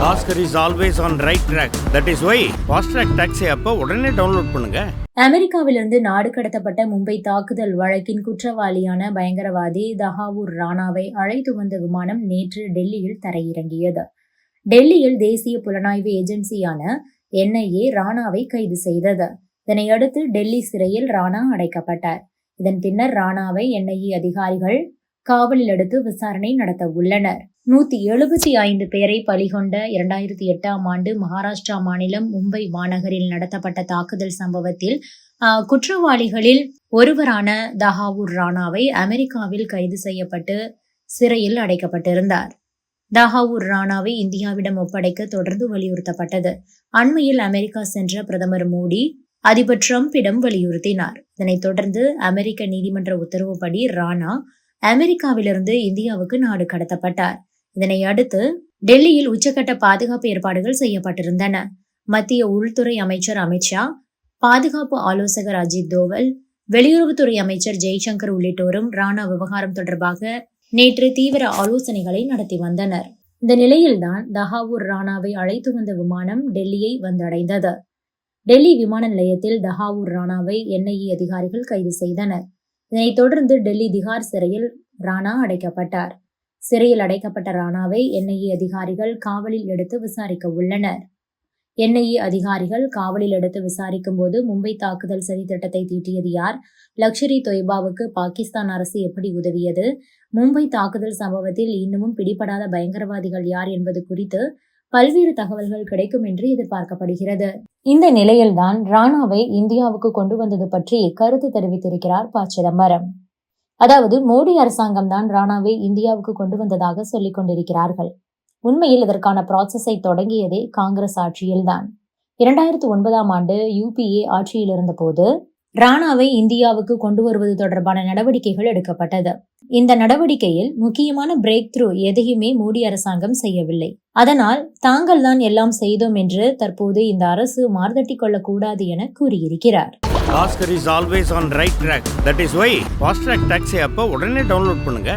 Oscar is always on right track. That is why Fast Track Taxi அப்ப உடனே download பண்ணுங்க. அமெரிக்காவிலிருந்து நாடு கடத்தப்பட்ட மும்பை தாக்குதல் வழக்கின் குற்றவாளியான பயங்கரவாதி தஹாவூர் ராணாவை அழைத்து வந்த விமானம் நேற்று டெல்லியில் தரையிறங்கியது. டெல்லியில் தேசிய புலனாய்வு ஏஜென்சியான NIA ராணாவை கைது செய்தது. இதனையடுத்து டெல்லி சிறையில் ராணா அடைக்கப்பட்டார். இதன் பின்னர் ராணாவை NIA அதிகாரிகள் காவலில் எடுத்து விசாரணை நடத்த உள்ளனர். 175 பேரை பலிகொண்ட 2008ஆம் ஆண்டு மகாராஷ்டிரா மாநிலம் மும்பை மாநகரில் நடத்தப்பட்ட தாக்குதல் சம்பவத்தில் குற்றவாளிகளில் ஒருவரான தஹாவூர் ராணாவை அமெரிக்காவில் கைது செய்யப்பட்டு சிறையில் அடைக்கப்பட்டிருந்தார். தஹாவூர் ராணாவை இந்தியாவிடம் ஒப்படைக்க தொடர்ந்து வலியுறுத்தப்பட்டது. அண்மையில் அமெரிக்கா சென்ற பிரதமர் மோடி அதிபர் டிரம்பிடம் வலியுறுத்தினார். இதனைத் தொடர்ந்து அமெரிக்க நீதிமன்ற உத்தரவுப்படி ராணா அமெரிக்காவிலிருந்து இந்தியாவுக்கு நாடு கடத்தப்பட்டார். இதனை அடுத்து டெல்லியில் உச்சக்கட்ட பாதுகாப்பு ஏற்பாடுகள் செய்யப்பட்டிருந்தன. மத்திய உள்துறை அமைச்சர் அமித்ஷா, பாதுகாப்பு ஆலோசகர் அஜித் தோவல், வெளியுறவுத்துறை அமைச்சர் ஜெய்சங்கர் உள்ளிட்டோரும் ராணா விவகாரம் தொடர்பாக நேற்று தீவிர ஆலோசனைகளை நடத்தி வந்தனர். இந்த நிலையில்தான் தஹாவூர் ராணாவை அழைத்து வந்த விமானம் டெல்லியை வந்தடைந்தது. டெல்லி விமான நிலையத்தில் தஹாவூர் ராணாவை NIA அதிகாரிகள் கைது செய்தனர். இதனைத் தொடர்ந்து டெல்லி திகார் சிறையில் ராணா அடைக்கப்பட்டார். சிறையில் அடைக்கப்பட்ட ராணாவை NIA அதிகாரிகள் காவலில் எடுத்து விசாரிக்க உள்ளனர். NIA அதிகாரிகள் காவலில் எடுத்து விசாரிக்கும் போது மும்பை தாக்குதல் சதி திட்டத்தை தீட்டியது யார், லஷ்கர் இ தொய்பாவுக்கு பாகிஸ்தான் அரசு எப்படி உதவியது, மும்பை தாக்குதல் சம்பவத்தில் இன்னமும் பிடிபடாத பயங்கரவாதிகள் யார் என்பது குறித்து பல்வேறு தகவல்கள் கிடைக்கும் என்று எதிர்பார்க்கப்படுகிறது. இந்த நிலையில்தான் ராணாவை இந்தியாவுக்கு கொண்டு வந்தது பற்றி கருத்து தெரிவித்திருக்கிறார் ப. சிதம்பரம். அதாவது மோடி அரசாங்கம் தான் ராணாவை இந்தியாவுக்கு கொண்டு வந்ததாக சொல்லிக் கொண்டிருக்கிறார்கள். உண்மையில் இதற்கான ப்ராசஸை தொடங்கியதே காங்கிரஸ் ஆட்சியில்தான். 2009ஆம் ஆண்டு UPA ஆட்சியில் இருந்த போது ராணாவை இந்தியாவுக்கு கொண்டு வருவது தொடர்பான நடவடிக்கைகள் எடுக்கப்பட்டது. இந்த நடவடிக்கையில் முக்கியமான பிரேக் த்ரூ எதையுமே மோடி அரசாங்கம் செய்யவில்லை. அதனால் தாங்கள் தான் எல்லாம் செய்தோம் என்று தற்போது இந்த அரசு மார்தட்டிக் கொள்ளக்கூடாது என கூறியிருக்கிறார். Oscar is always on right track. That is why Fast Track Taxi அப்ப உடனே டவுன்லோட் பண்ணுங்க.